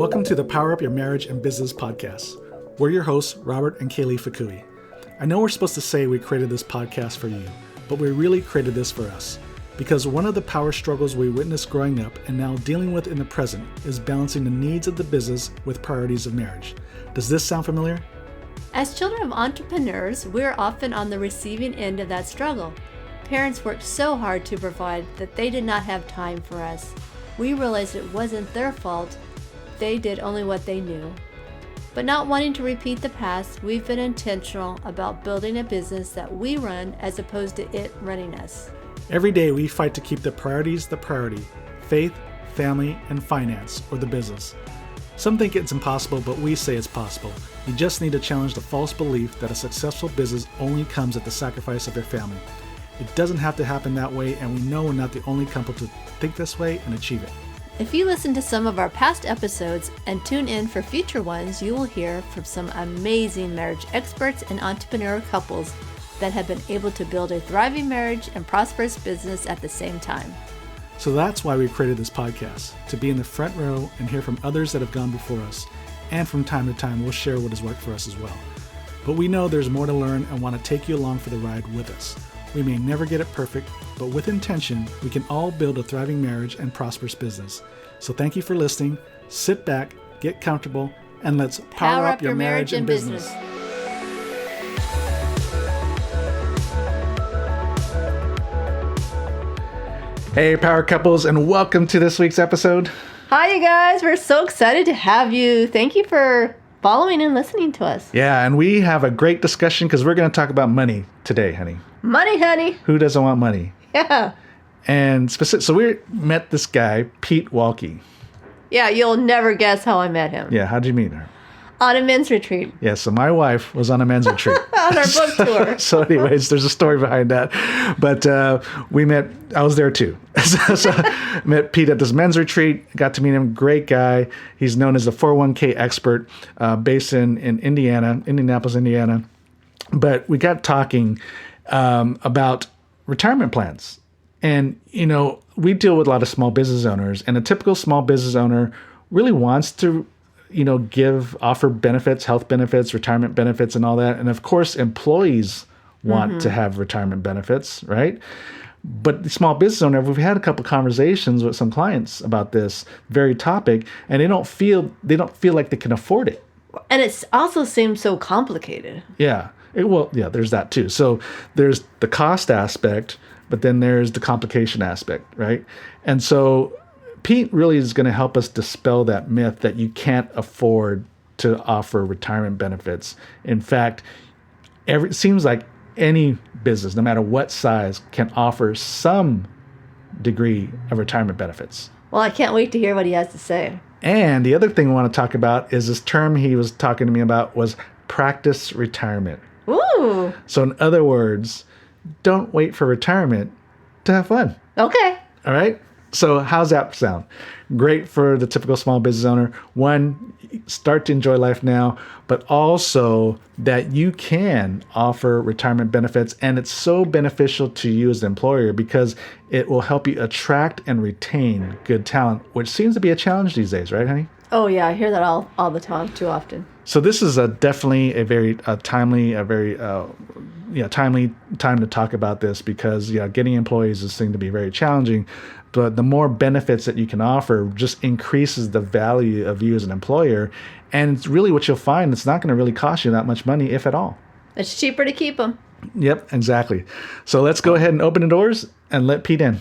Welcome to the Power Up Your Marriage and Business podcast. We're your hosts, Robert and Kaylee Fukui. I know we're supposed to say we created this podcast for you, but we really created this for us. Because one of the power struggles we witnessed growing up and now dealing with in the present is balancing the needs of the business with priorities of marriage. Does this sound familiar? As children of entrepreneurs, we're often on the receiving end of that struggle. Parents worked so hard to provide that they did not have time for us. We realized it wasn't their fault. They did only what they knew. But not wanting to repeat the past, we've been intentional about building a business that we run as opposed to it running us. Every day we fight to keep the priorities the priority: faith, family, and finance, or the business. Some think it's impossible, but we say it's possible. You just need to challenge the false belief that a successful business only comes at the sacrifice of your family. It doesn't have to happen that way, and we know we're not the only couple to think this way and achieve it. If you listen to some of our past episodes and tune in for future ones, you will hear from some amazing marriage experts and entrepreneur couples that have been able to build a thriving marriage and prosperous business at the same time. So that's why we created this podcast, to be in the front row and hear from others that have gone before us. And from time to time, we'll share what has worked for us as well. But we know there's more to learn and want to take you along for the ride with us. We may never get it perfect, but with intention, we can all build a thriving marriage and prosperous business. So thank you for listening. Sit back, get comfortable, and let's power up your marriage and business. Hey, power couples, and welcome to this week's episode. Hi, you guys. We're so excited to have you. Thank you for following and listening to us. Yeah, and we have a great discussion because we're going to talk about money today, honey. Money, honey. Who doesn't want money? Yeah. And so we met this guy, Pete Walkey. Yeah, you'll never guess how I met him. Yeah, how'd you meet her? On a men's retreat. Yeah, so my wife was on a men's retreat. On our book tour. So anyways, there's a story behind that. But we met, I was there too. so met Pete at this men's retreat, got to meet him, great guy. He's known as the 401k expert based in Indianapolis, Indiana. But we got talking about retirement plans. And, you know, we deal with a lot of small business owners, and a typical small business owner really wants to, offer benefits, health benefits, retirement benefits, and all that. And of course, employees want to have retirement benefits, right? But the small business owner, we've had a couple conversations with some clients about this very topic, and they don't feel like they can afford it. And it also seems so complicated. Yeah. There's that too. So there's the cost aspect, but then there's the complication aspect, right? And so Pete really is going to help us dispel that myth that you can't afford to offer retirement benefits. In fact, it seems like any business, no matter what size, can offer some degree of retirement benefits. Well, I can't wait to hear what he has to say. And the other thing we want to talk about is this term he was talking to me about was practice retirement. Ooh. So in other words, don't wait for retirement to have fun. Okay. All right. So how's that sound? Great for the typical small business owner. One, start to enjoy life now, but also that you can offer retirement benefits. And it's so beneficial to you as an employer because it will help you attract and retain good talent, which seems to be a challenge these days, right, honey? Oh, yeah. I hear that all the time, too often. So this is definitely a very timely time to talk about this because getting employees is seen to be very challenging. But the more benefits that you can offer just increases the value of you as an employer. And it's really what you'll find, it's not going to really cost you that much money, if at all. It's cheaper to keep them. Yep, exactly. So let's go ahead and open the doors and let Pete in.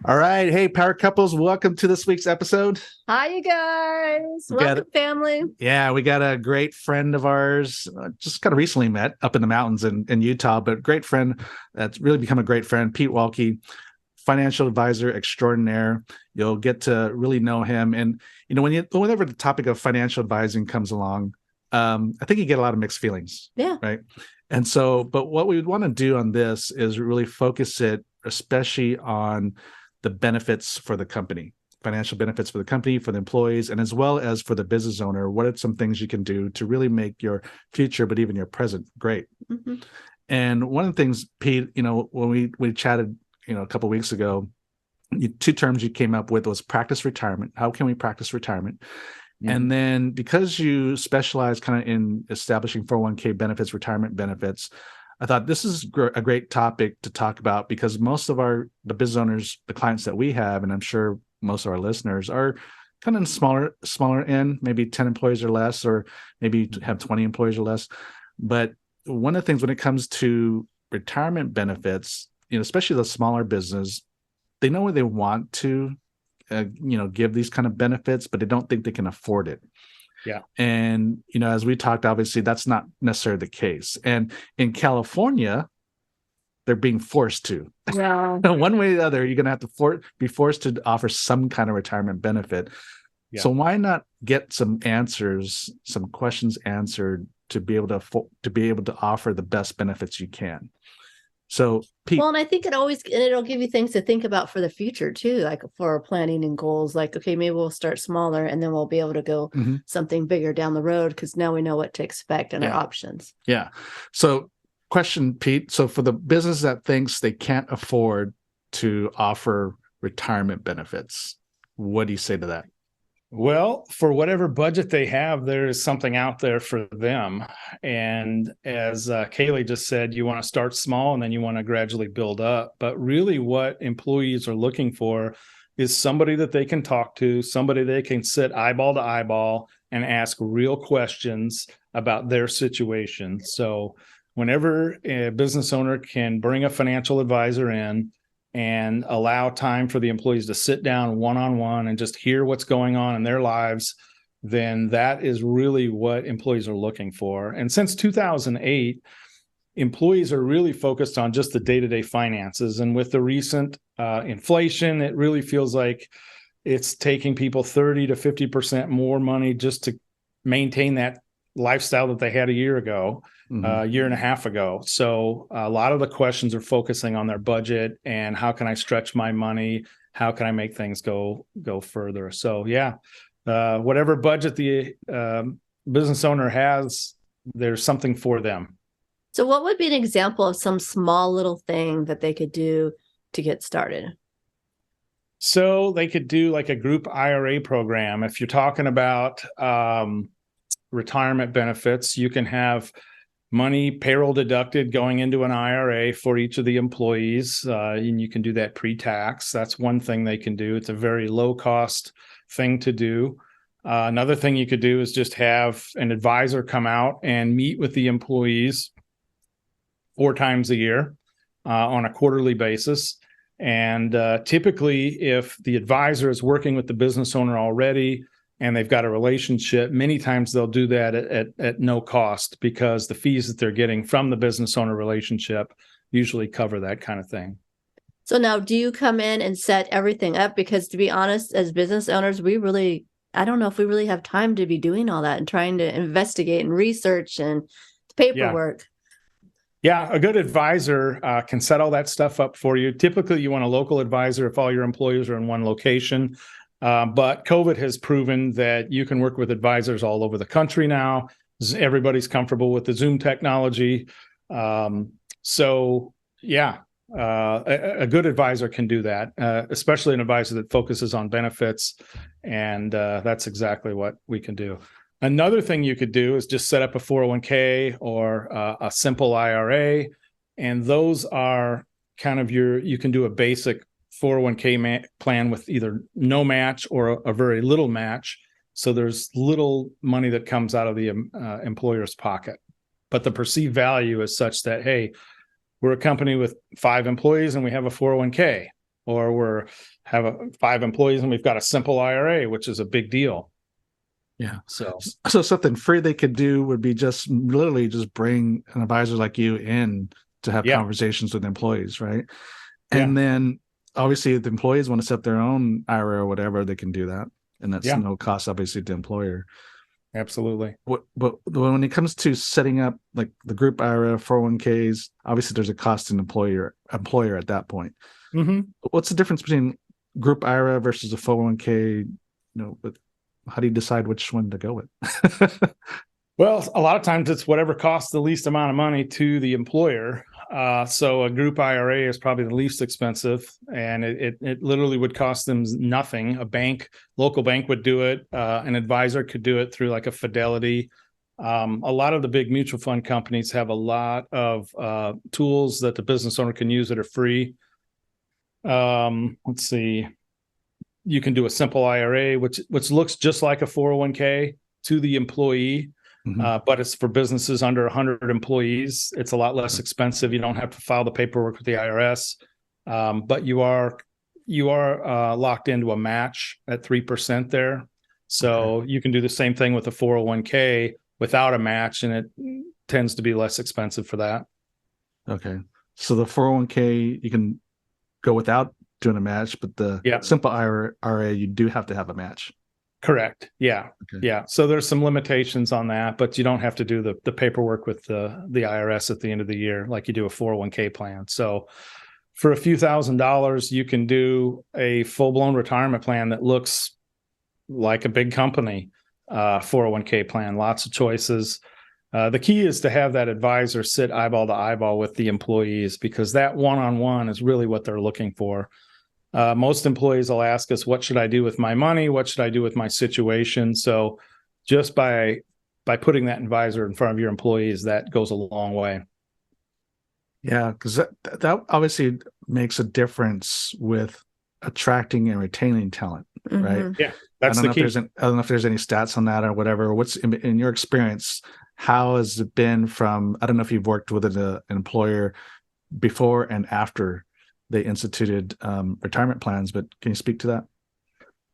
All right. Hey, power couples, welcome to this week's episode. Hi, you guys. Welcome, family. Yeah, we got a great friend of ours, just kind of recently met up in the mountains in Utah, but great friend that's really become a great friend, Pete Walkey, financial advisor extraordinaire. You'll get to really know him. And, whenever the topic of financial advising comes along, I think you get a lot of mixed feelings. Yeah. Right. And so, but what we would want to do on this is really focus it, especially on the benefits for the company, financial benefits for the company, for the employees, and as well as for the business owner. What are some things you can do to really make your future, but even your present, great? Mm-hmm. And one of the things, Pete, when we chatted, a couple of weeks ago, two terms you came up with was practice retirement. How can we practice retirement? And then because you specialize kind of in establishing 401k benefits, retirement benefits, I thought this is a great topic to talk about, because most of the business owners, the clients that we have, and I'm sure most of our listeners, are kind of smaller end, maybe 10 employees or less, or maybe have 20 employees or less. But one of the things when it comes to retirement benefits, especially the smaller business, they know what they want to give these kind of benefits, but they don't think they can afford it. Yeah. And, as we talked, obviously that's not necessarily the case. And in California, they're being forced to. Yeah. One way or the other, you're going to have to be forced to offer some kind of retirement benefit. Yeah. So why not get some questions answered to be able to offer the best benefits you can? So, Pete. Well, and I think it'll give you things to think about for the future too, like for planning and goals. Like, okay, maybe we'll start smaller and then we'll be able to go something bigger down the road, because now we know what to expect and our options. Yeah. So, question, Pete. So, for the business that thinks they can't afford to offer retirement benefits, what do you say to that? Well, for whatever budget they have, there is something out there for them. And as Kaylee just said, you want to start small and then you want to gradually build up. But really what employees are looking for is somebody that they can talk to, somebody they can sit eyeball to eyeball and ask real questions about their situation. So whenever a business owner can bring a financial advisor in and allow time for the employees to sit down one-on-one and just hear what's going on in their lives, then that is really what employees are looking for. And since 2008, employees are really focused on just the day-to-day finances. And with the recent inflation, it really feels like it's taking people 30 to 50% more money just to maintain that lifestyle that they had a year ago. A year and a half ago. So a lot of the questions are focusing on their budget and how can I stretch my money? How can I make things go further? So whatever budget the business owner has, there's something for them. So what would be an example of some small little thing that they could do to get started? So they could do like a group IRA program. If you're talking about retirement benefits, you can have money payroll deducted going into an IRA for each of the employees, and you can do that pre-tax. That's one thing they can do. It's a very low cost thing to do. Another thing you could do is just have an advisor come out and meet with the employees 4 times a year on a quarterly basis. And typically, if the advisor is working with the business owner already, and they've got a relationship, many times they'll do that at no cost, because the fees that they're getting from the business owner relationship usually cover that kind of thing. So now, do you come in and set everything up? Because to be honest, as business owners, I don't know if we really have time to be doing all that and trying to investigate and research and paperwork. Yeah, a good advisor can set all that stuff up for you. Typically, you want a local advisor if all your employees are in one location. But COVID has proven that you can work with advisors all over the country now. Everybody's comfortable with the Zoom technology. A good advisor can do that, especially an advisor that focuses on benefits. And that's exactly what we can do. Another thing you could do is just set up a 401k or a simple IRA. And those are kind of you can do a basic 401k plan with either no match or a very little match. So there's little money that comes out of the employer's pocket. But the perceived value is such that, hey, we're a company with 5 employees and we have a 401k, or have 5 employees and we've got a simple IRA, which is a big deal. Yeah. So something free they could do would be just literally just bring an advisor like you in to have conversations with employees, right? And then obviously if the employees want to set their own IRA or whatever, they can do that. And that's no cost, obviously, to the employer. Absolutely. But when it comes to setting up like the group IRA, 401ks, obviously there's a cost to an employer at that point. Mm-hmm. What's the difference between group IRA versus a 401k? How do you decide which one to go with? Well, a lot of times it's whatever costs the least amount of money to the employer. So a group IRA is probably the least expensive, and it literally would cost them nothing. Local bank would do it. An advisor could do it through like a Fidelity. A lot of the big mutual fund companies have a lot of tools that the business owner can use that are free. Let's see. You can do a simple IRA, which looks just like a 401k to the employee. But it's for businesses under 100 employees. It's a lot less expensive. You don't have to file the paperwork with the IRS, but you are locked into a match at 3% there. So you can do the same thing with a 401k without a match, and it tends to be less expensive for that. Okay. So the 401k, you can go without doing a match, but the simple IRA, you do have to have a match. Correct. Yeah. Okay. Yeah. So there's some limitations on that, but you don't have to do the paperwork with the IRS at the end of the year like you do a 401k plan. So for a few $1,000s, you can do a full-blown retirement plan that looks like a big company 401k plan. Lots of choices. The key is to have that advisor sit eyeball to eyeball with the employees, because that one-on-one is really what they're looking for. Most employees will ask us, what should I do with my money? What should I do with my situation? So just by putting that advisor in front of your employees, that goes a long way. Yeah, because that obviously makes a difference with attracting and retaining talent, right? Yeah, that's the key. I don't know if there's any stats on that or whatever. What's in your experience, how has it been from, I don't know if you've worked with an employer before and after they instituted retirement plans, but can you speak to that?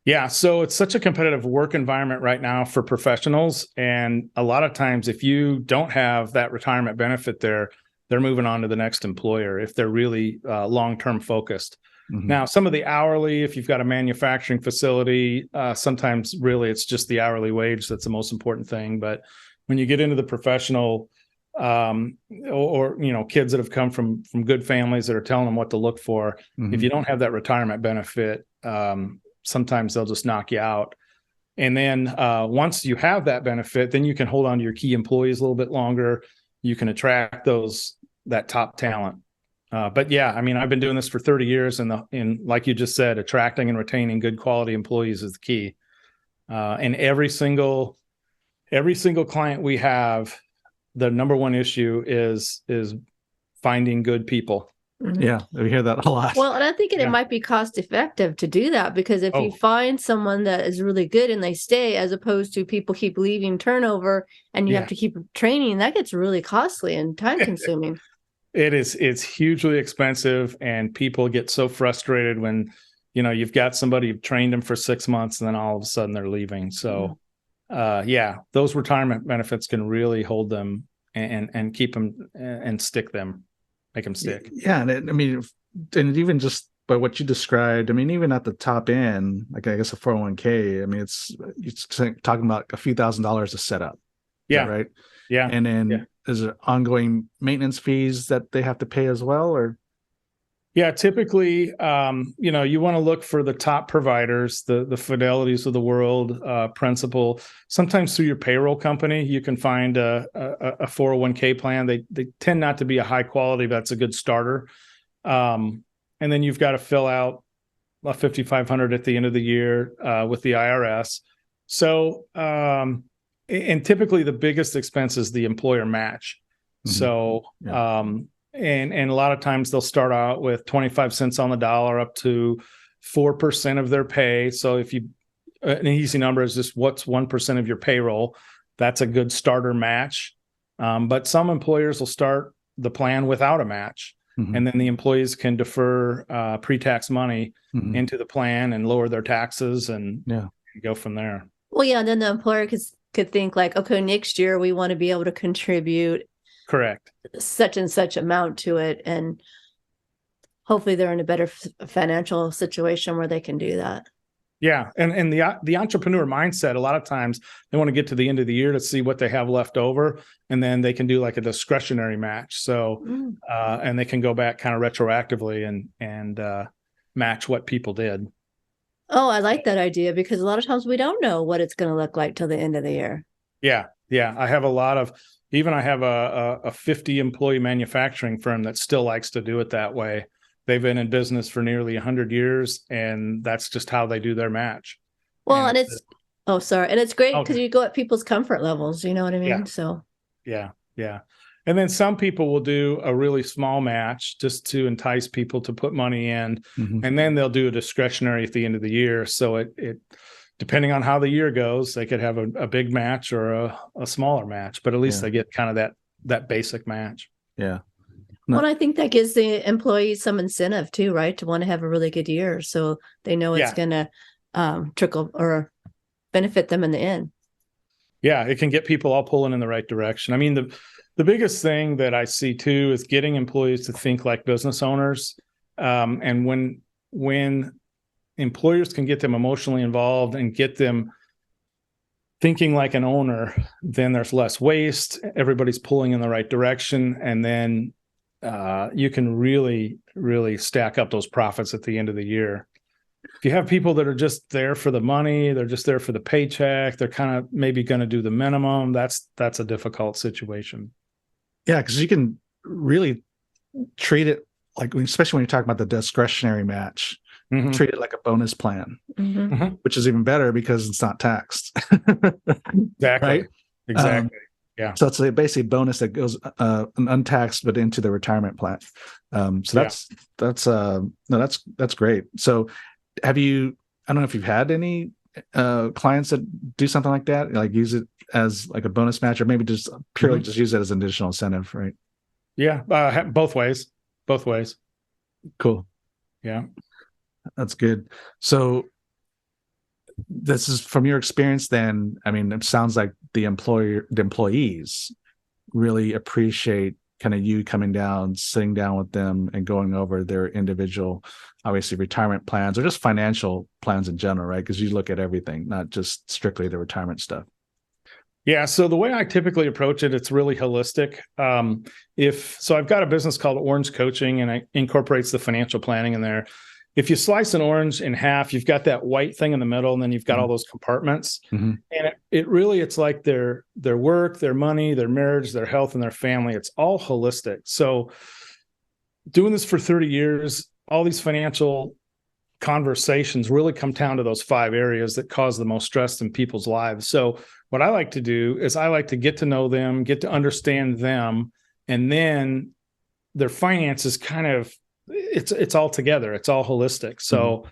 Yeah, so it's such a competitive work environment right now for professionals. And a lot of times, if you don't have that retirement benefit there, they're moving on to the next employer if they're really long-term focused. Now, some of the hourly, if you've got a manufacturing facility, sometimes really it's just the hourly wage that's the most important thing. But when you get into the professional, or kids that have come from good families that are telling them what to look for, if you don't have that retirement benefit, sometimes they'll just knock you out. And then once you have that benefit, then you can hold on to your key employees a little bit longer. You can attract that top talent. But yeah, I mean, I've been doing this for 30 years, and like you just said, attracting and retaining good quality employees is the key. And every single client we have, the number one issue is finding good people. Yeah, we hear that a lot. Well, and I think it might be cost effective to do that, because if you find someone that is really good and they stay, as opposed to people keep leaving, turnover, and you have to keep training, that gets really costly and time consuming. It's hugely expensive, and people get so frustrated when, you've got somebody, you've trained them for 6 months, and then all of a sudden they're leaving. So those retirement benefits can really hold them and keep them and make them stick. Yeah. And even just by what you described, even at the top end, like I guess a 401k, it's talking about a few $1,000s to set up. Yeah. Right. Yeah. And then is there ongoing maintenance fees that they have to pay as well, or? Yeah, typically, you want to look for the top providers, the Fidelities of the world, Principal. Sometimes through your payroll company, you can find a 401k plan. They tend not to be a high quality, but that's a good starter. And then you've got to fill out a $5,500 at the end of the year with the IRS. So, and typically the biggest expense is the employer match. So, and a lot of times they'll start out with 25 cents on the dollar up to 4% of their pay. So if an easy number is just what's 1% of your payroll, that's a good starter match. But some employers will start the plan without a match. And then the employees can defer pre-tax money into the plan and lower their taxes and go from there. Well, yeah, then the employer could think like, okay, next year we want to be able to contribute correct such and such amount to it, and hopefully they're in a better financial situation where they can do that. Yeah, and the entrepreneur mindset, a lot of times they want to get to the end of the year to see what they have left over, and then they can do like a discretionary match. So and they can go back kind of retroactively and match what people did. Oh, I like that idea, because a lot of times we don't know what it's going to look like till the end of the year. Yeah. I have a lot of Even I have a 50 employee manufacturing firm that still likes to do it that way. They've been in business for nearly 100 years, and that's just how they do their match. Well, And and it's oh, sorry, and it's great because okay. you go at people's comfort levels. You know what I mean? Yeah. So Yeah. And then some people will do a really small match just to entice people to put money in, and then they'll do a discretionary at the end of the year. So it depending on how the year goes, they could have a big match or a smaller match, but at least they get kind of that basic match. Yeah. Well, I think that gives the employees some incentive too, right? To want to have a really good year, so they know it's going to trickle or benefit them in the end. Yeah, it can get people all pulling in the right direction. I mean, the biggest thing that I see too is getting employees to think like business owners. And when employers can get them emotionally involved and get them thinking like an owner, then there's less waste. Everybody's pulling in the right direction. And then you can really, really stack up those profits at the end of the year. If you have people that are just there for the money, they're just there for the paycheck, they're kind of maybe going to do the minimum, that's a difficult situation. Yeah, because you can really treat it like, especially when you're talking about the discretionary match, treat it like a bonus plan, which is even better because it's not taxed. Exactly. Right? Exactly. Yeah. So it's basically a bonus that goes untaxed, but into the retirement plan. So that's great. So have you, I don't know if you've had any clients that do something like that, like use it as like a bonus match, or maybe just purely just use it as an additional incentive, right? Yeah. Both ways. Cool. Yeah. That's good. So this is from your experience then. I mean, it sounds like the employees really appreciate kind of you coming down, sitting down with them and going over their individual, obviously retirement plans or just financial plans in general, right? Because you look at everything, not just strictly the retirement stuff. Yeah. So the way I typically approach it, it's really holistic. So I've got a business called Orange Coaching, and it incorporates the financial planning in there. If you slice an orange in half, you've got that white thing in the middle, and then you've got all those compartments. And it's like their work, their money, their marriage, their health, and their family. It's all holistic. So doing this for 30 years, all these financial conversations really come down to those 5 areas that cause the most stress in people's lives. So what I like to do is I like to get to know them, get to understand them, and then their finances kind of, it's all together. It's all holistic. So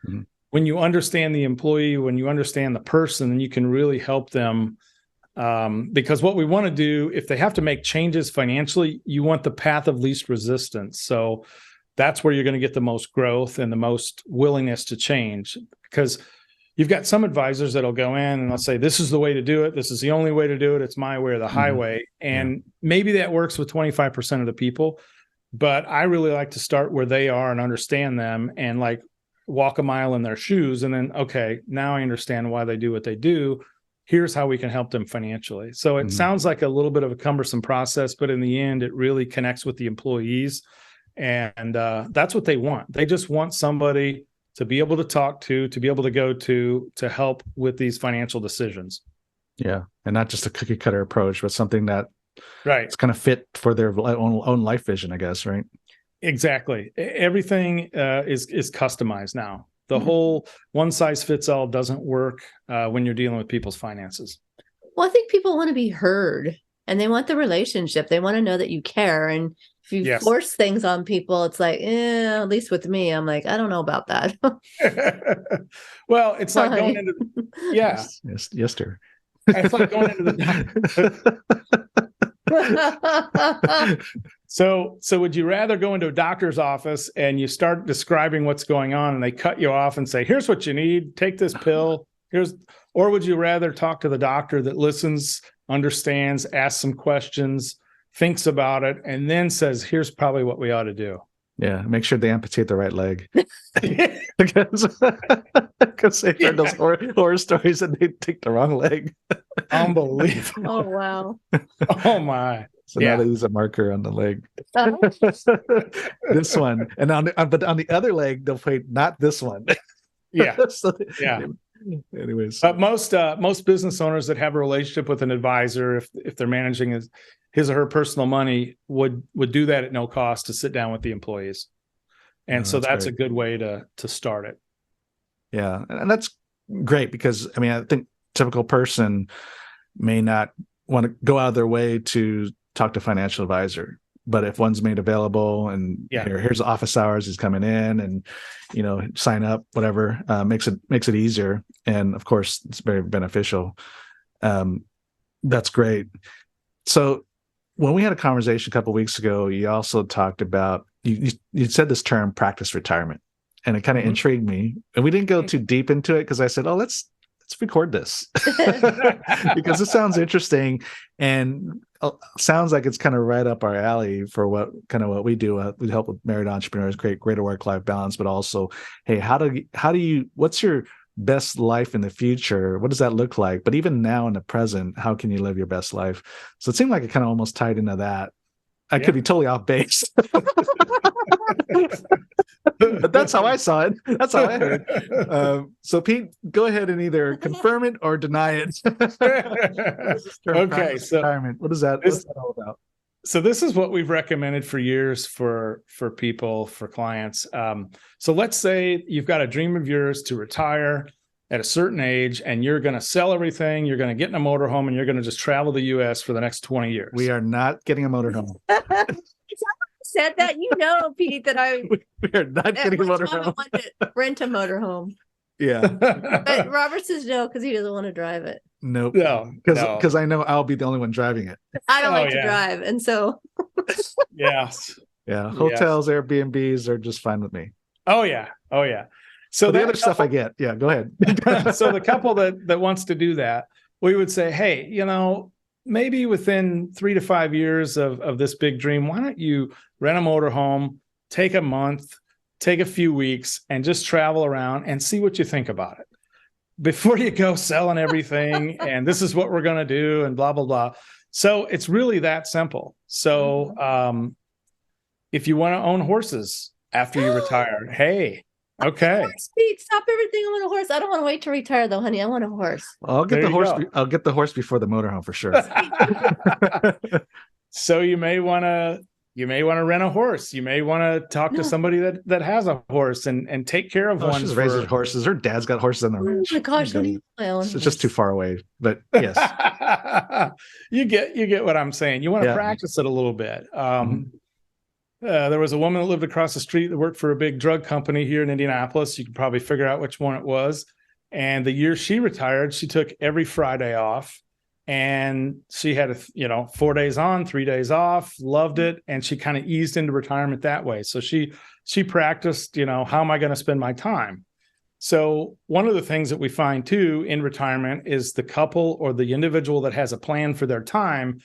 when you understand the employee, when you understand the person, then you can really help them. Because what we want to do, if they have to make changes financially, you want the path of least resistance. So that's where you're going to get the most growth and the most willingness to change, because you've got some advisors that'll go in and they'll say, this is the way to do it. This is the only way to do it. It's my way or the highway. And maybe that works with 25% of the people, but I really like to start where they are and understand them and like walk a mile in their shoes. And then, okay, now I understand why they do what they do. Here's how we can help them financially. So it sounds like a little bit of a cumbersome process, but in the end, it really connects with the employees. And that's what they want. They just want somebody to be able to talk to be able to go to help with these financial decisions. Yeah. And not just a cookie cutter approach, but something that it's kind of fit for their own life vision, I guess, right? Exactly. Everything is customized now. The whole one size fits all doesn't work when you're dealing with people's finances. Well, I think people want to be heard and they want the relationship. They want to know that you care. And if you force things on people, it's like, at least with me, I'm like, I don't know about that. Well, it's like going into, Yes, dear. It's like going into So would you rather go into a doctor's office and you start describing what's going on and they cut you off and say, here's what you need, take this pill, or would you rather talk to the doctor that listens, understands, asks some questions, thinks about it, and then says, here's probably what we ought to do? Yeah, make sure they amputate the right leg. Because they've heard those horror stories and they take the wrong leg. Unbelievable. Oh, wow. Oh, my. So now they use a marker on the leg. This one. And but on the other leg, they'll put not this one. Yeah. So Anyways, But most business owners that have a relationship with an advisor, if they're managing his or her personal money, would do that at no cost to sit down with the employees. And so that's great. a good way to start it. Yeah. And that's great because, I mean, I think typical person may not want to go out of their way to talk to a financial advisor. But if one's made available and here's the office hours, he's coming in and, sign up, whatever, makes it easier. And of course, it's very beneficial. That's great. So when we had a conversation a couple of weeks ago, you also talked about, you said this term, practice retirement, and it kind of intrigued me. And we didn't go too deep into it because I said, let's record this because it sounds interesting and sounds like it's kind of right up our alley for what we do. We help with married entrepreneurs create greater work-life balance, but also, hey, how do you, what's your best life in the future? What does that look like? But even now in the present, how can you live your best life? So it seemed like it kind of almost tied into that. I could be totally off base. But that's how I saw it. That's how I heard. So Pete, go ahead and either confirm it or deny it. Okay. So retirement. What's that all about? So this is what we've recommended for years for people, for clients. So let's say you've got a dream of yours to retire at a certain age, and you're going to sell everything. You're going to get in a motorhome, and you're going to just travel the U.S. for the next 20 years. We are not getting a motorhome. Said that, Pete, that we are not getting a motorhome. I want to rent a motorhome. Yeah. But Robert says no because he doesn't want to drive it. Nope. No. Because I know I'll be the only one driving it. I don't like to drive, and so Yes. Yeah. Hotels, Airbnbs are just fine with me. Oh yeah. So the other stuff I get. Yeah, go ahead. So the couple that wants to do that, we would say, hey, maybe within 3 to 5 years of this big dream, why don't you rent a motorhome, take a month, take a few weeks, and just travel around and see what you think about it before you go selling everything. And this is what we're going to do and blah, blah, blah. So it's really that simple. So if you want to own horses after you retire, hey, okay. Pete, stop everything. I want a horse. I don't want to wait to retire though, honey. I want a horse. I'll get the horse. I'll get the horse before the motorhome for sure. So you may want to rent a horse. You may want to talk to somebody that has a horse and take care of one. She's raising horses. Her dad's got horses on the ranch. Oh my gosh, what do you own? It's just too far away. But yes. You get what I'm saying. You want to practice it a little bit. There was a woman that lived across the street that worked for a big drug company here in Indianapolis. You can probably figure out which one it was. And the year she retired, she took every Friday off, and she had 4 days on, 3 days off, loved it. And she kind of eased into retirement that way. So she practiced, how am I going to spend my time? So one of the things that we find too in retirement is the couple or the individual that has a plan for their time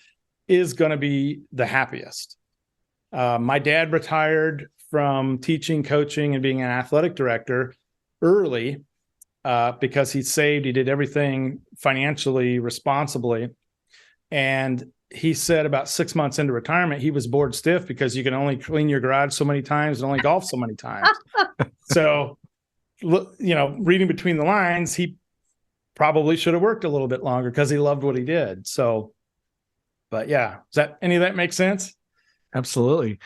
is going to be the happiest. My dad retired from teaching, coaching, and being an athletic director early because he saved. He did everything financially responsibly. And he said about 6 months into retirement, he was bored stiff because you can only clean your garage so many times and only golf so many times. So, reading between the lines, he probably should have worked a little bit longer because he loved what he did. So, but yeah, does that any of that make sense? Absolutely.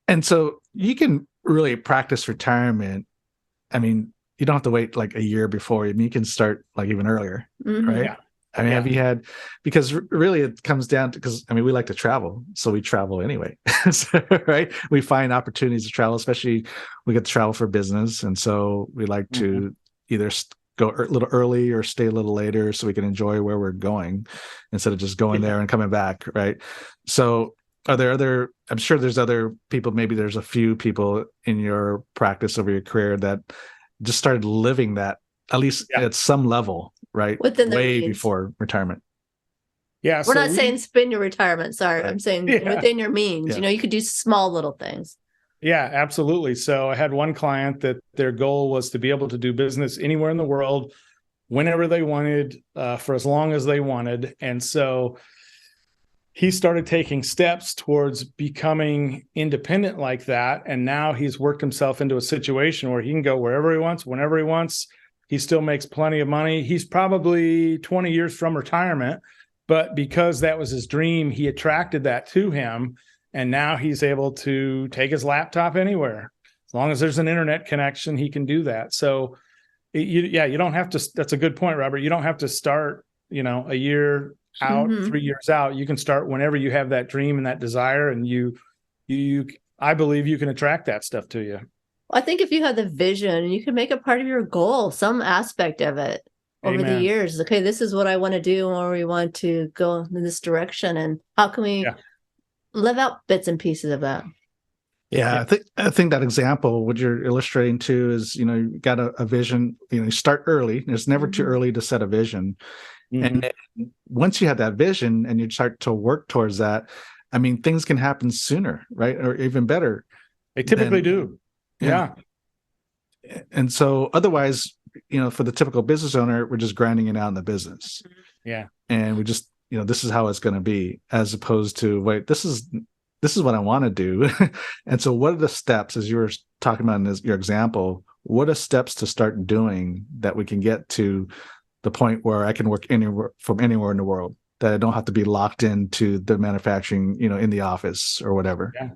And so you can really practice retirement. I mean, you don't have to wait like a year before. I mean, you can start like even earlier, right? Yeah. I mean, have you had, because really it comes down to, because I mean, we like to travel, so we travel anyway, so, right? We find opportunities to travel, especially we get to travel for business. And so we like to either go a little early or stay a little later so we can enjoy where we're going instead of just going there and coming back, right? So are there I'm sure there's other people, maybe there's a few people in your practice over your career that just started living that, at least at some level, right? Within way before retirement. Yeah. We're not saying spend your retirement. Sorry. I'm saying within your means, you could do small little things. Yeah, absolutely. So I had one client that their goal was to be able to do business anywhere in the world, whenever they wanted, for as long as they wanted. And so he started taking steps towards becoming independent like that. And now he's worked himself into a situation where he can go wherever he wants, whenever he wants, He still makes plenty of money. He's probably 20 years from retirement, but because that was his dream, he attracted that to him. And now he's able to take his laptop anywhere. As long as there's an internet connection, he can do that. So you don't have to, that's a good point, Robert. You don't have to start, a year out, 3 years out. You can start whenever you have that dream and that desire, and I believe you can attract that stuff to you. I think if you have the vision, you can make it part of your goal, some aspect of it over the years. Okay, this is what I want to do, or we want to go in this direction, and how can we live out bits and pieces of that? Yeah, I think that example, what you're illustrating too, is you got a vision. You start early. It's never too early to set a vision, and then once you have that vision and you start to work towards that, I mean, things can happen sooner, right, or even better. They typically do. Yeah. And so otherwise, for the typical business owner, we're just grinding it out in the business. Yeah. And we just, this is how it's going to be, as opposed to, wait, this is what I want to do. And so what are the steps, as you were talking about in your example, what are steps to start doing that we can get to the point where I can work anywhere in the world, that I don't have to be locked into the manufacturing, in the office or whatever. Yeah.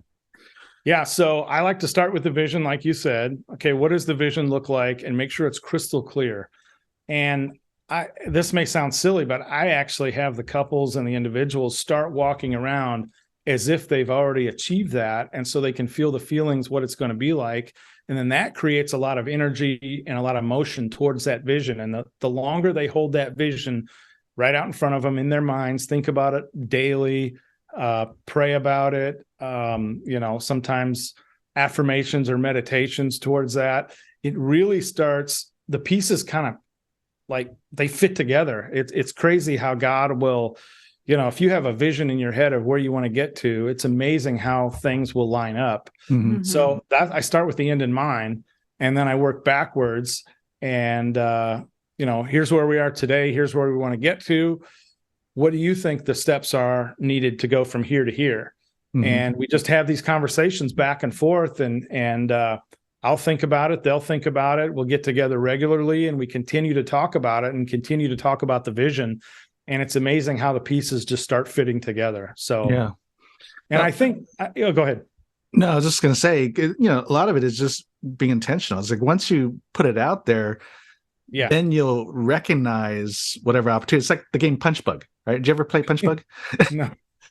Yeah. So I like to start with the vision, like you said. Okay, what does the vision look like? And make sure it's crystal clear. And this may sound silly, but I actually have the couples and the individuals start walking around as if they've already achieved that. And so they can feel the feelings, what it's going to be like. And then that creates a lot of energy and a lot of motion towards that vision. And the longer they hold that vision right out in front of them in their minds, think about it daily, pray about it, sometimes affirmations or meditations towards that. It really starts, the pieces kind of like they fit together. It's crazy how God will, if you have a vision in your head of where you want to get to, it's amazing how things will line up. So that I start with the end in mind, and then I work backwards, and here's where we are today. Here's where we want to get to. What do you think the steps are needed to go from here to here? And we just have these conversations back and forth, and I'll think about it. They'll think about it. We'll get together regularly, and we continue to talk about it and continue to talk about the vision. And it's amazing how the pieces just start fitting together. So, yeah. And I think, go ahead. No, I was just going to say, a lot of it is just being intentional. It's like once you put it out there, then you'll recognize whatever opportunity. It's like the game Punch Bug, right? Did you ever play Punch Bug?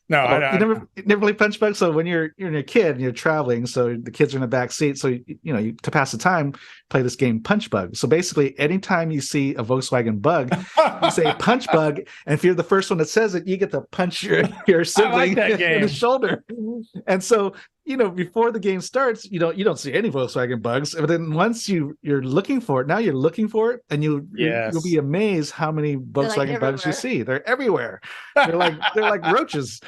No, you never play Punch Bug. So when you're a kid and you're traveling, so the kids are in the back seat, so you to pass the time, play this game Punch Bug. So basically, anytime you see a Volkswagen Bug, you say Punch Bug, and if you're the first one that says it, you get to punch your sibling in the shoulder. And so before the game starts, you don't see any Volkswagen bugs. But then once you're looking for it, now you're looking for it, and you'll be amazed how many Volkswagen bugs you see. They're everywhere. They're like roaches.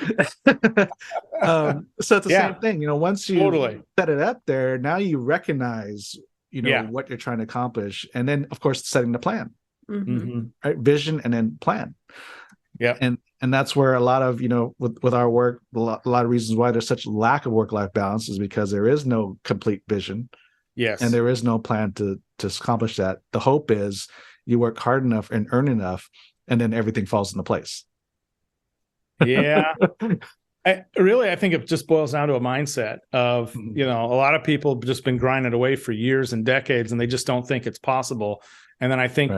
So it's the same thing. Once you set it up there, now you recognize what you're trying to accomplish, and then of course setting the plan, right? Vision and then plan. Yeah. And that's where a lot of, with our work, a lot of reasons why there's such lack of work-life balance is because there is no complete vision. Yes. And there is no plan to accomplish that. The hope is you work hard enough and earn enough, and then everything falls into place. Yeah. I think it just boils down to a mindset of, a lot of people have just been grinding away for years and decades, and they just don't think it's possible. And then I think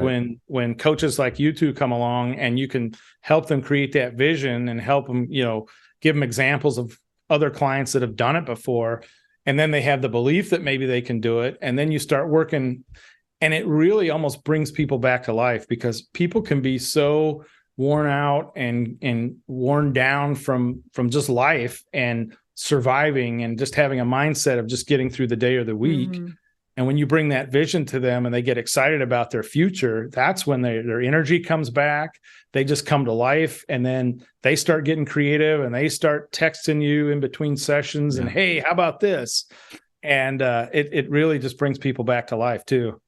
when coaches like you two come along and you can help them create that vision and help them, give them examples of other clients that have done it before, and then they have the belief that maybe they can do it. And then you start working, and it really almost brings people back to life, because people can be so worn out and worn down from just life and surviving and just having a mindset of just getting through the day or the week. And when you bring that vision to them and they get excited about their future, that's when their energy comes back. They just come to life, and then they start getting creative, and they start texting you in between sessions and, hey, how about this? And it really just brings people back to life too.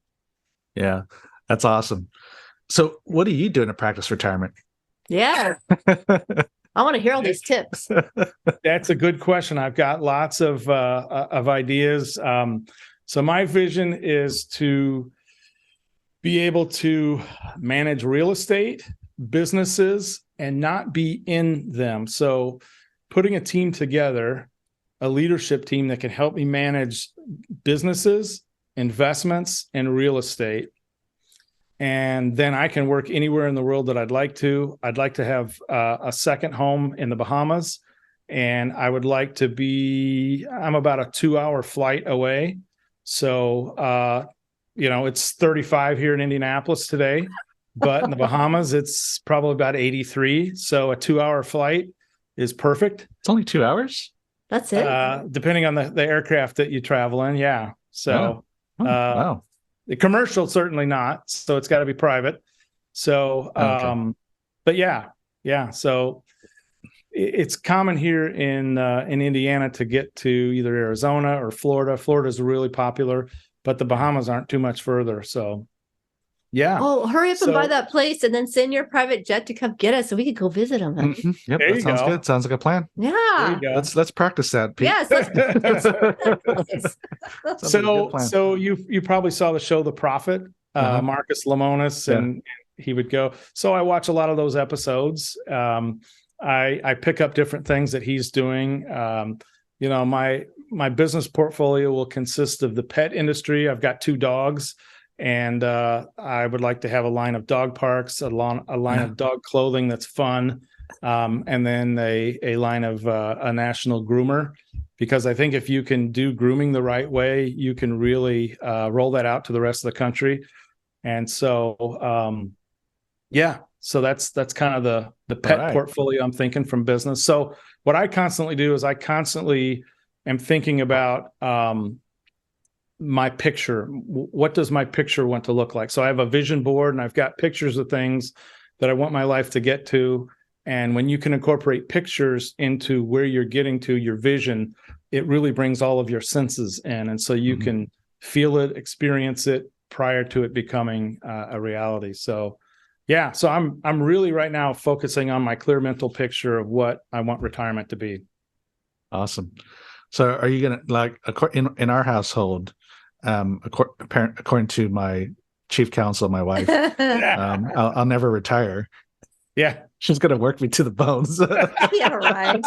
Yeah, that's awesome. So what are you doing to practice retirement? Yeah. I want to hear all these tips. That's a good question. I've got lots of ideas. So my vision is to be able to manage real estate, businesses, and not be in them. So putting a team together, a leadership team that can help me manage businesses, investments, and real estate. And then I can work anywhere in the world that I'd like to. I'd like to have a second home in the Bahamas. And I would like to I'm about a 2-hour flight away. So, it's 35 here in Indianapolis today, but in the Bahamas, it's probably about 83. So a 2-hour flight is perfect. It's only 2 hours? That's it. Depending on the aircraft that you travel in. Yeah. So, wow. The commercial, certainly not. So it's got to be private. So, Okay. but yeah. So it's common here in Indiana to get to either Arizona or Florida. Florida is really popular, but the Bahamas aren't too much further. So, yeah. Oh, hurry up and buy that place and then send your private jet to come get us so we could go visit them. Mm-hmm. Yep, there that sounds good. Sounds like a plan. Yeah. Let's practice that, Pete. Yes. So you probably saw the show The Prophet, Marcus Lemonis, and he would go. So I watch a lot of those episodes. I pick up different things that he's doing. My business portfolio will consist of the pet industry. I've got 2 dogs. And I would like to have a line of dog parks, a line of dog clothing that's fun, and then a line of a national groomer, because I think if you can do grooming the right way, you can really roll that out to the rest of the country. And so, so that's kind of the pet portfolio I'm thinking from business. So what I constantly do is I constantly am thinking about my picture. What does my picture want to look like? So I have a vision board and I've got pictures of things that I want my life to get to. And when you can incorporate pictures into where you're getting to, your vision, it really brings all of your senses in. And so you can feel it, experience it prior to it becoming a reality. So, so I'm really right now focusing on my clear mental picture of what I want retirement to be. Awesome. So are you going to, in our household, according to my chief counsel, my wife, I'll never retire. Yeah, she's gonna work me to the bones. Yeah, right.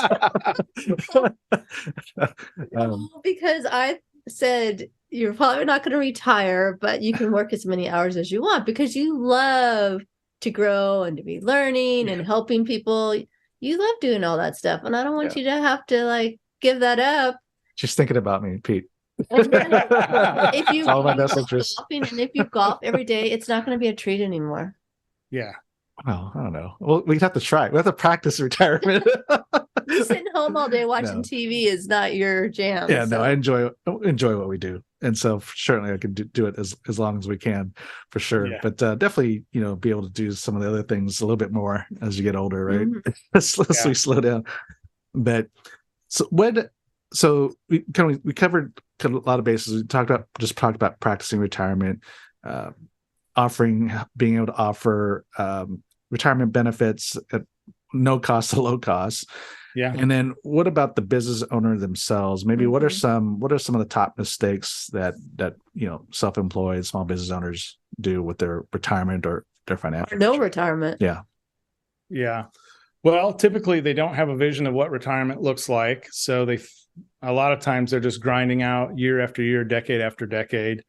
Because I said you're probably not going to retire, but you can work as many hours as you want because you love to grow and to be learning and helping people. You love doing all that stuff, and I don't want you to have to give that up. She's thinking about me, Pete. If you all my best interests. And if you golf every day, it's not going to be a treat anymore. Yeah. Well, I don't know. Well, we'd have to try. We have to practice retirement. Sitting home all day watching TV is not your jam. Yeah, no, I enjoy what we do, and so certainly I can do it as long as we can, for sure. Yeah. But definitely, be able to do some of the other things a little bit more as you get older, right? As we slow down. But so we covered a lot of bases. We talked about practicing retirement, being able to offer retirement benefits at no cost to low cost. Yeah. And then what about the business owner themselves? Maybe what are some of the top mistakes that self-employed small business owners do with their retirement or their financial retirement? Yeah. Yeah. Well, typically they don't have a vision of what retirement looks like. So a lot of times they're just grinding out year after year, decade after decade.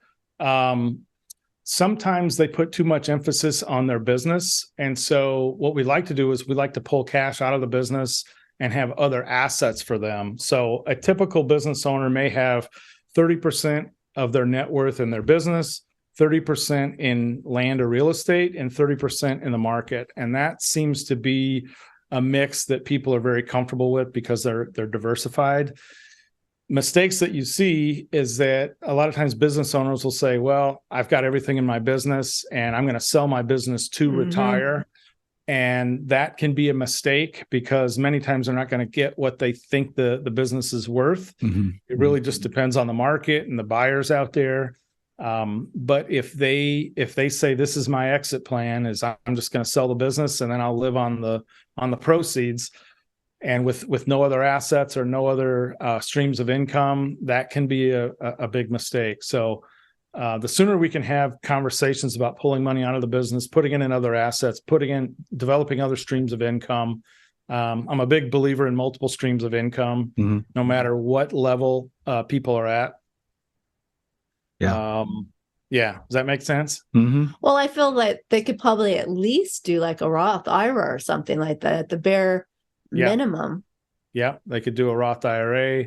Sometimes they put too much emphasis on their business. And so what we like to do is we like to pull cash out of the business and have other assets for them. So a typical business owner may have 30% of their net worth in their business, 30% in land or real estate, and 30% in the market. And that seems to be a mix that people are very comfortable with because they're diversified. Mistakes that you see is that a lot of times business owners will say, well, I've got everything in my business and I'm going to sell my business to retire. And that can be a mistake because many times they're not going to get what they think the business is worth. It really just depends on the market and the buyers out there. But if they say this is my exit plan, is I'm just going to sell the business and then I'll live on the proceeds, and with no other assets or no other streams of income, that can be a big mistake. So The sooner we can have conversations about pulling money out of the business, putting it in other assets, developing other streams of income. I'm a big believer in multiple streams of income, no matter what level people are at. Yeah. Yeah. Does that make sense? Well, I feel like they could probably at least do like a Roth IRA or something like that at the bare minimum. Yeah. They could do a Roth IRA.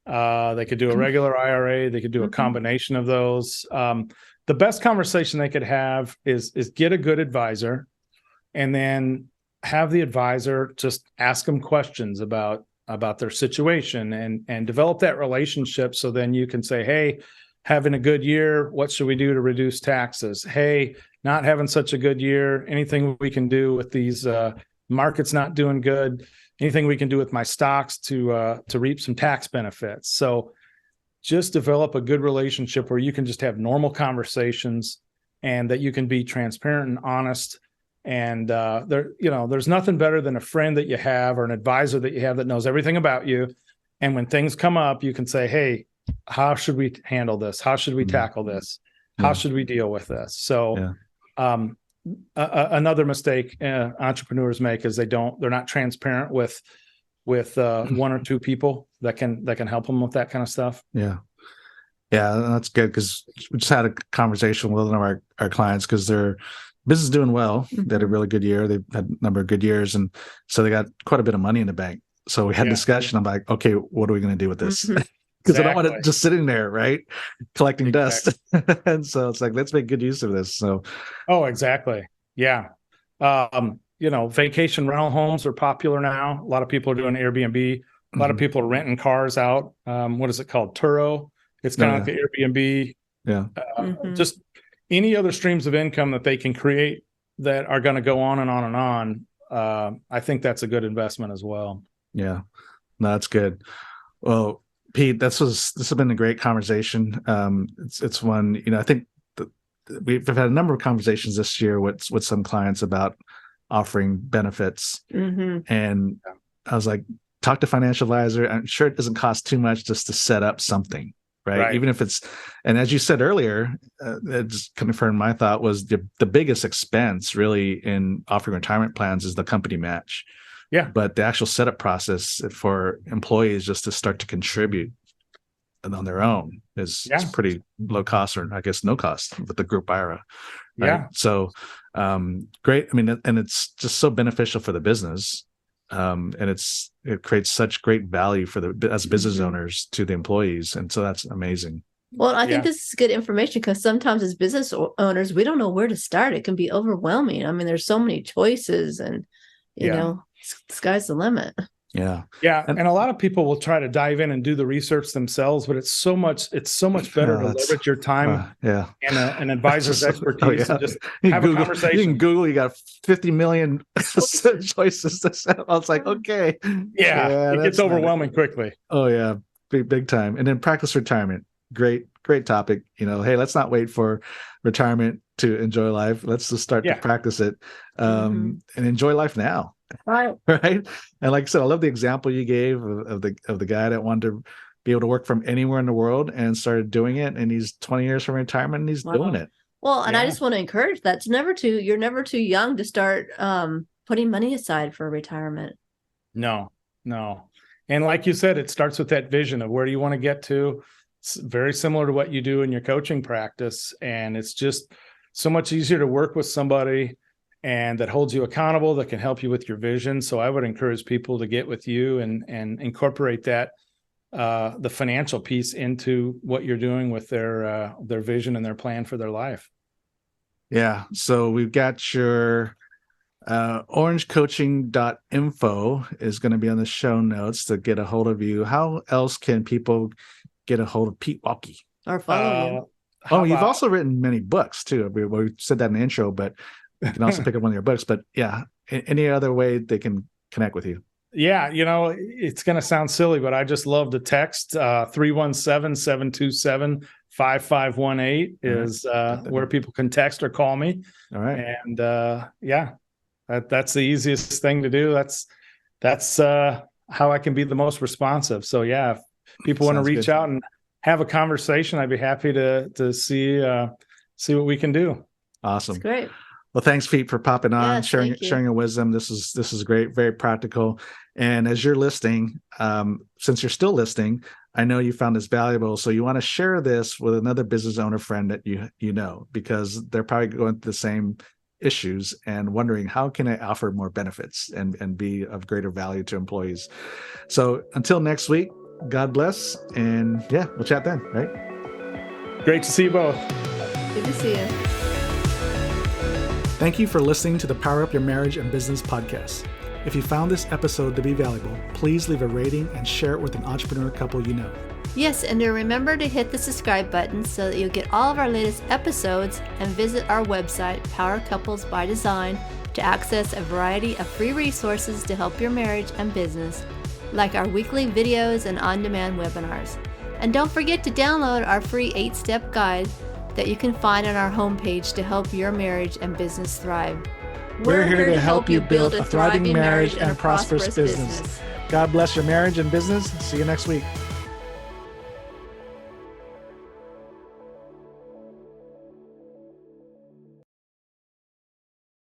They could do a regular IRA. They could do a combination of those. The best conversation they could have is get a good advisor, and then have the advisor just ask them questions about their situation and develop that relationship. So then you can say, hey, having a good year, what should we do to reduce taxes? Hey, not having such a good year, anything we can do with these markets not doing good? Anything we can do with my stocks to reap some tax benefits? So just develop a good relationship where you can just have normal conversations, and that you can be transparent and honest. And there's nothing better than a friend that you have, or an advisor that you have that knows everything about you. And when things come up, you can say, hey, how should we handle this? How should we tackle this? How should we deal with this? So another mistake entrepreneurs make is they're not transparent with one or two people that can help them with that kind of stuff. Yeah, that's good, because we just had a conversation with one of our clients, because their business is doing well. They had a really good year. They've had a number of good years, and so they got quite a bit of money in the bank. So we had a discussion. I'm like, okay, what are we going to do with this? Because I don't want it just sitting there, right, collecting dust. And so it's like, let's make good use of this. So, exactly, yeah. Vacation rental homes are popular now. A lot of people are doing Airbnb. A lot of people are renting cars out. What is it called? Turo. It's kind of like the Airbnb. Yeah. Just any other streams of income that they can create that are going to go on and on and on. I think that's a good investment as well. Yeah, no, that's good. Well, Pete, this has been a great conversation. It's one, I think we've had a number of conversations this year with some clients about offering benefits. And I was like, talk to financial advisor. I'm sure it doesn't cost too much just to set up something, right? Even if it's, and as you said earlier, it just confirmed my thought, was the biggest expense really in offering retirement plans is the company match. Yeah. But the actual setup process for employees just to start to contribute on their own is pretty low cost, or I guess no cost with the group IRA. Right? Yeah. So great. I mean, and it's just so beneficial for the business. And it creates such great value as business owners to the employees. And so that's amazing. Well, I think this is good information, because sometimes as business owners, we don't know where to start. It can be overwhelming. I mean, there's so many choices, and you know, sky's the limit. Yeah. And a lot of people will try to dive in and do the research themselves, but it's so much better to leverage your time and an advisor's expertise and just have a conversation. You can Google, you got 50 million choices to set. I was like, okay. It gets overwhelming quickly. Oh yeah. Big time. And then practice retirement. Great topic. Hey, let's not wait for retirement to enjoy life. Let's just start to practice it and enjoy life now. Right. And like I said, I love the example you gave of the guy that wanted to be able to work from anywhere in the world and started doing it. And he's 20 years from retirement and he's doing it. Well, and I just want to encourage that. You're never too young to start putting money aside for retirement. No. And like you said, it starts with that vision of where do you want to get to. It's very similar to what you do in your coaching practice. And it's just so much easier to work with somebody and that holds you accountable, that can help you with your vision. So I would encourage people to get with you and incorporate that, the financial piece into what you're doing with their vision and their plan for their life. Yeah. So we've got your orangecoaching.info is going to be on the show notes to get a hold of you. How else can people get a hold of Pete Walkey? Or follow you? You've also written many books too. We said that in the intro, but you can also pick up one of your books. But any other way they can connect with you? Yeah, it's going to sound silly, but I just love the text. 317-727-5518 is where people can text or call me. All right. And that's the easiest thing to do. That's how I can be the most responsive. So if people want to reach out and have a conversation. I'd be happy to see what we can do. Awesome. That's great. Well, thanks, Pete, for popping on, Yes, sharing thank you. your wisdom. This is great, very practical. And as you're listening, since you're still listening, I know you found this valuable. So you want to share this with another business owner friend that you know, because they're probably going through the same issues and wondering how can I offer more benefits and be of greater value to employees. So until next week, God bless. And yeah, we'll chat then, right? Great to see you both. Good to see you. Thank you for listening to the Power Up Your Marriage and Business podcast. If you found this episode to be valuable, please leave a rating and share it with an entrepreneur couple you know. Yes, and remember to hit the subscribe button so that you'll get all of our latest episodes, and visit our website, Power Couples by Design, to access a variety of free resources to help your marriage and business, like our weekly videos and on-demand webinars. And don't forget to download our free 8-step guide that you can find on our homepage to help your marriage and business thrive. We're here to help you build a thriving marriage and a prosperous business. God bless your marriage and business. See you next week.